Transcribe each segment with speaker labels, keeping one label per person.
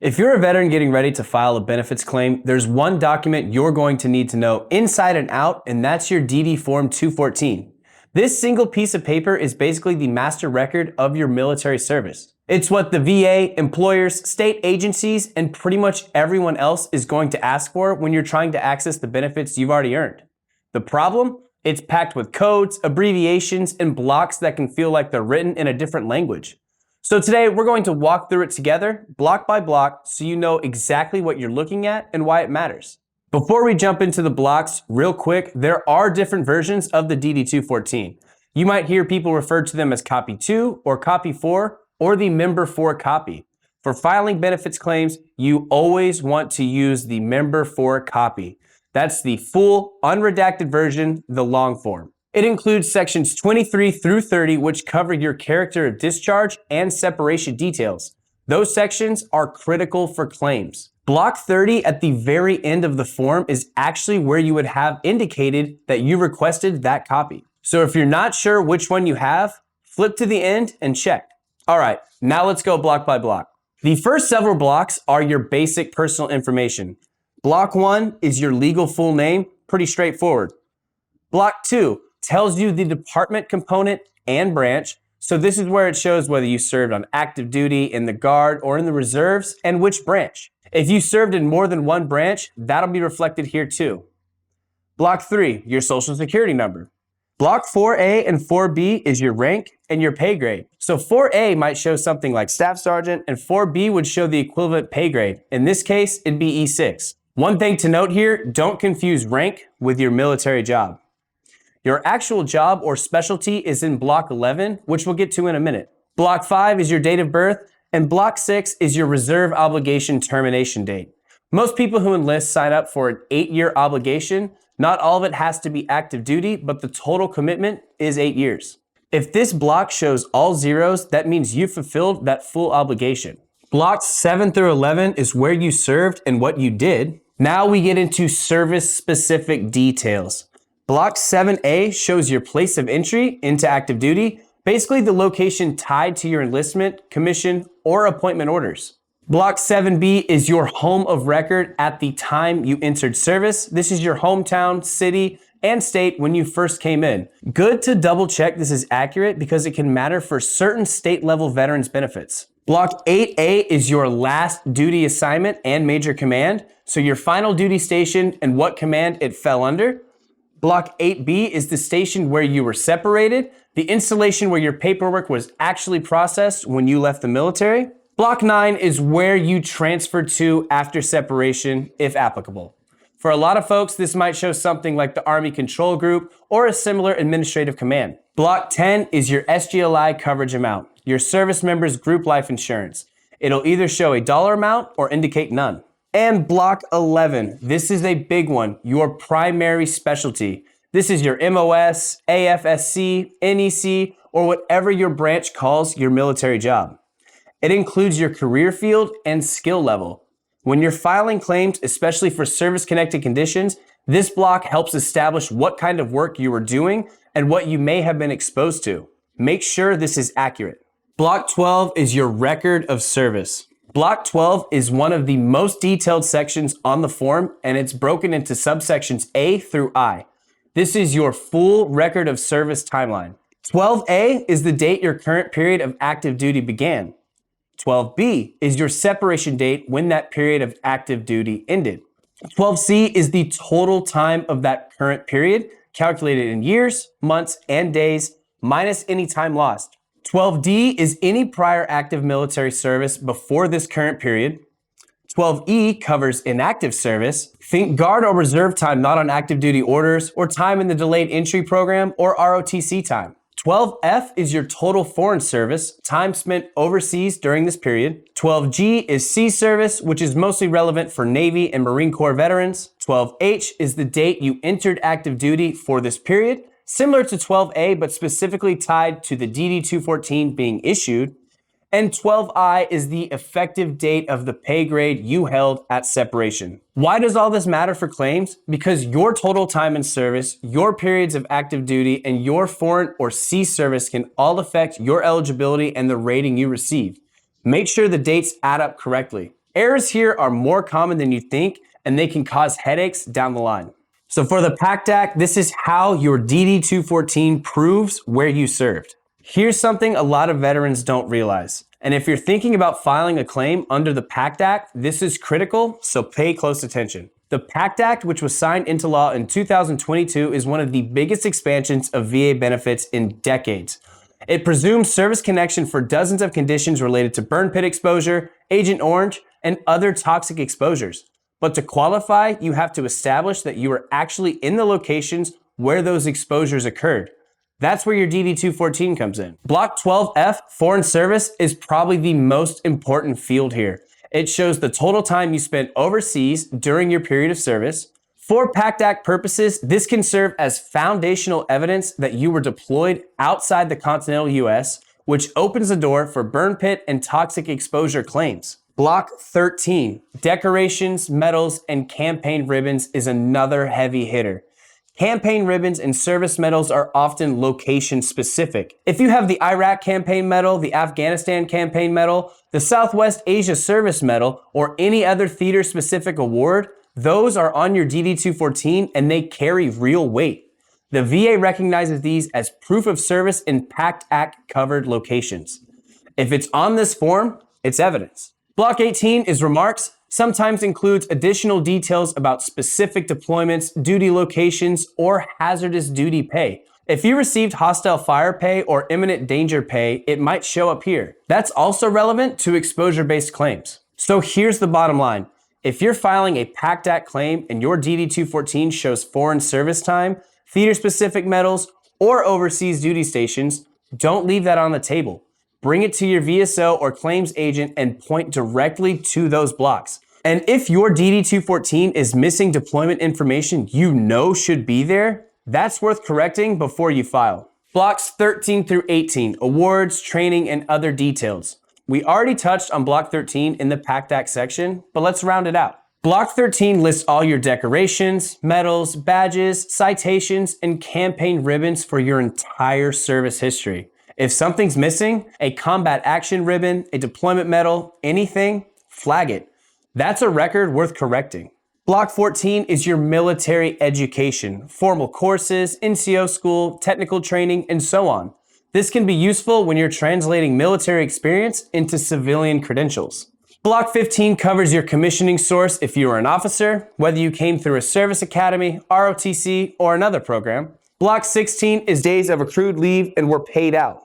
Speaker 1: If you're a veteran getting ready to file a benefits claim, there's one document you're going to need to know inside and out, and that's your DD Form 214. This single piece of paper is basically the master record of your military service. It's what the VA, employers, state agencies, and pretty much everyone else is going to ask for when you're trying to access the benefits you've already earned. The problem? It's packed with codes, abbreviations, and blocks that can feel like they're written in a different language. So today we're going to walk through it together, block by block, so you know exactly what you're looking at and why it matters. Before we jump into the blocks, real quick, there are different versions of the DD-214. You might hear people refer to them as Copy 2 or Copy 4 or the Member 4 copy. For filing benefits claims, you always want to use the Member 4 copy. That's the full, unredacted version, the long form. It includes sections 23 through 30, which cover your character of discharge and separation details. Those sections are critical for claims. Block 30 at the very end of the form is actually where you would have indicated that you requested that copy. So if you're not sure which one you have, flip to the end and check. All right, now let's go block by block. The first several blocks are your basic personal information. Block 1 is your legal full name, pretty straightforward. Block 2 tells you the department component and branch. So this is where it shows whether you served on active duty, in the Guard, or in the reserves, and which branch. If you served in more than one branch, that'll be reflected here too. Block 3, your social security number. Block 4A and 4B is your rank and your pay grade. So 4A might show something like Staff Sergeant, and 4B would show the equivalent pay grade. In this case, it'd be E6. One thing to note here, don't confuse rank with your military job. Your actual job or specialty is in Block 11, which we'll get to in a minute. Block 5 is your date of birth, and Block 6 is your reserve obligation termination date. Most people who enlist sign up for an 8-year obligation. Not all of it has to be active duty, but the total commitment is 8 years. If this block shows all zeros, that means you fulfilled that full obligation. Blocks 7 through 11 is where you served and what you did. Now we get into service-specific details. Block 7A shows your place of entry into active duty, basically the location tied to your enlistment, commission, or appointment orders. Block 7B is your home of record at the time you entered service. This is your hometown, city, and state when you first came in. Good to double check this is accurate because it can matter for certain state level veterans benefits. Block 8A is your last duty assignment and major command, so your final duty station and what command it fell under. Block 8B is the station where you were separated, the installation where your paperwork was actually processed when you left the military. Block 9 is where you transferred to after separation, if applicable. For a lot of folks, this might show something like the Army Control Group or a similar administrative command. Block 10 is your SGLI coverage amount, your service member's group life insurance. It'll either show a dollar amount or indicate none. And Block 11, this is a big one, your primary specialty. This is your MOS, AFSC, NEC, or whatever your branch calls your military job. It includes your career field and skill level. When you're filing claims, especially for service-connected conditions, this block helps establish what kind of work you were doing and what you may have been exposed to. Make sure this is accurate. Block 12 is your record of service. Block 12 is one of the most detailed sections on the form, and it's broken into subsections A through I. This is your full record of service timeline. 12A is the date your current period of active duty began. 12B is your separation date when that period of active duty ended. 12C is the total time of that current period, calculated in years, months, and days, minus any time lost. 12D is any prior active military service before this current period. 12E covers inactive service. Think Guard or reserve time not on active duty orders, or time in the delayed entry program, or ROTC time. 12F is your total foreign service, time spent overseas during this period. 12G is sea service, which is mostly relevant for Navy and Marine Corps veterans. 12H is the date you entered active duty for this period, similar to 12A, but specifically tied to the DD-214 being issued. And 12I is the effective date of the pay grade you held at separation. Why does all this matter for claims? Because your total time in service, your periods of active duty, and your foreign or sea service can all affect your eligibility and the rating you receive. Make sure the dates add up correctly. Errors here are more common than you think, and they can cause headaches down the line. So for the PACT Act, this is how your DD-214 proves where you served. Here's something a lot of veterans don't realize. And if you're thinking about filing a claim under the PACT Act, this is critical, so pay close attention. The PACT Act, which was signed into law in 2022, is one of the biggest expansions of VA benefits in decades. It presumes service connection for dozens of conditions related to burn pit exposure, Agent Orange, and other toxic exposures. But to qualify, you have to establish that you were actually in the locations where those exposures occurred. That's where your DD-214 comes in. Block 12F, Foreign Service, is probably the most important field here. It shows the total time you spent overseas during your period of service. For PACT Act purposes, this can serve as foundational evidence that you were deployed outside the continental US, which opens the door for burn pit and toxic exposure claims. Block 13, Decorations, Medals, and Campaign Ribbons is another heavy hitter. Campaign ribbons and service medals are often location specific. If you have the Iraq Campaign Medal, the Afghanistan Campaign Medal, the Southwest Asia Service Medal, or any other theater specific award, those are on your DD-214 and they carry real weight. The VA recognizes these as proof of service in PACT Act covered locations. If it's on this form, it's evidence. Block 18 is Remarks, sometimes includes additional details about specific deployments, duty locations, or hazardous duty pay. If you received hostile fire pay or imminent danger pay, it might show up here. That's also relevant to exposure-based claims. So here's the bottom line. If you're filing a PACT Act claim and your DD-214 shows foreign service time, theater-specific medals, or overseas duty stations, don't leave that on the table. Bring it to your VSO or claims agent and point directly to those blocks. And if your DD-214 is missing deployment information you know should be there, that's worth correcting before you file. Blocks 13 through 18, awards, training, and other details. We already touched on Block 13 in the PACT Act section, but let's round it out. Block 13 lists all your decorations, medals, badges, citations, and campaign ribbons for your entire service history. If something's missing, a combat action ribbon, a deployment medal, anything, flag it. That's a record worth correcting. Block 14 is your military education, formal courses, NCO school, technical training, and so on. This can be useful when you're translating military experience into civilian credentials. Block 15 covers your commissioning source if you are an officer, whether you came through a service academy, ROTC, or another program. Block 16 is days of accrued leave and were paid out.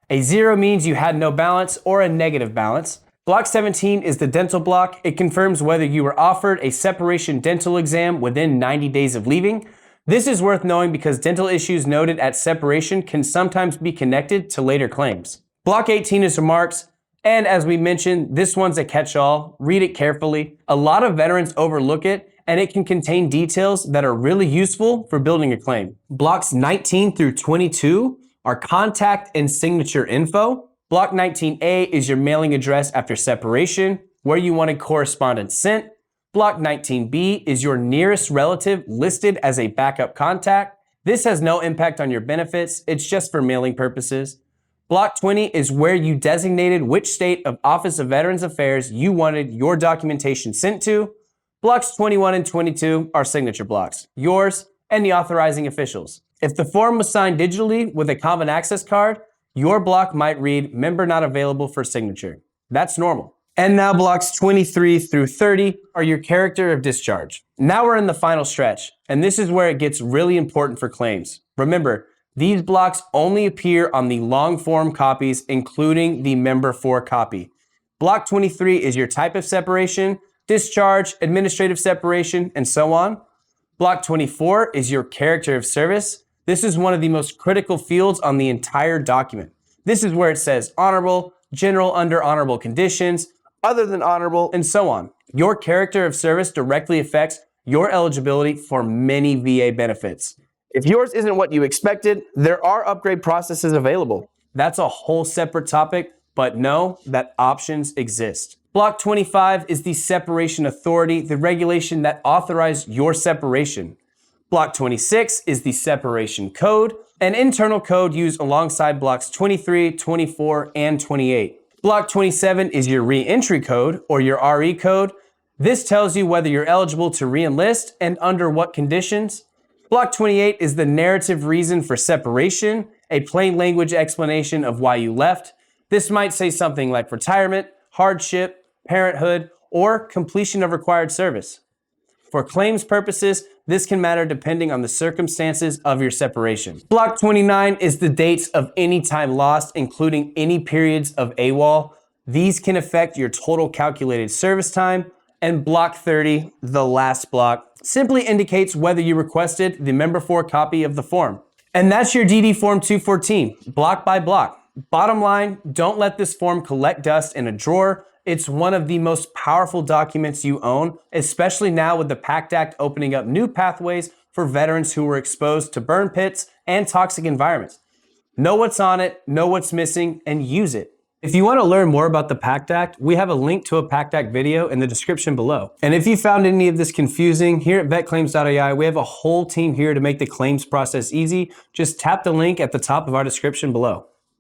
Speaker 1: A 0 means you had no balance or a negative balance. Block 17 is the dental block. It confirms whether you were offered a separation dental exam within 90 days of leaving. This is worth knowing because dental issues noted at separation can sometimes be connected to later claims. Block 18 is Remarks, and as we mentioned, this one's a catch-all. Read it carefully. A lot of veterans overlook it, and it can contain details that are really useful for building a claim. Blocks 19 through 22 are contact and signature info. Block 19A is your mailing address after separation, where you wanted correspondence sent. Block 19B is your nearest relative listed as a backup contact. This has no impact on your benefits, it's just for mailing purposes. Block 20 is where you designated which state of Office of Veterans Affairs you wanted your documentation sent to. Blocks 21 and 22 are signature blocks, yours and the authorizing officials. If the form was signed digitally with a common access card, your block might read member not available for signature. That's normal. And now blocks 23 through 30 are your character of discharge. Now we're in the final stretch, and this is where it gets really important for claims. Remember, these blocks only appear on the long form copies, including the member 4 copy. Block 23 is your type of separation, discharge, administrative separation, and so on. Block 24 is your character of service. This is one of the most critical fields on the entire document. This is where it says honorable, general under honorable conditions, other than honorable, and so on. Your character of service directly affects your eligibility for many VA benefits. If yours isn't what you expected, there are upgrade processes available. That's a whole separate topic, but know that options exist. Block 25 is the separation authority, the regulation that authorized your separation. Block 26 is the separation code, an internal code used alongside blocks 23, 24, and 28. Block 27 is your reentry code or your RE code. This tells you whether you're eligible to re-enlist and under what conditions. Block 28 is the narrative reason for separation, a plain language explanation of why you left. This might say something like retirement, hardship, parenthood, or completion of required service. For claims purposes, this can matter depending on the circumstances of your separation. Block 29 is the dates of any time lost, including any periods of AWOL. These can affect your total calculated service time. And block 30, the last block, simply indicates whether you requested the member 4 copy of the form. And that's your DD Form 214, block by block. Bottom line, don't let this form collect dust in a drawer. It's one of the most powerful documents you own, especially now with the PACT Act opening up new pathways for veterans who were exposed to burn pits and toxic environments. Know what's on it, know what's missing, and use it. If you want to learn more about the PACT Act, we have a link to a PACT Act video in the description below. And if you found any of this confusing, here at vetclaims.ai, we have a whole team here to make the claims process easy. Just tap the link at the top of our description below.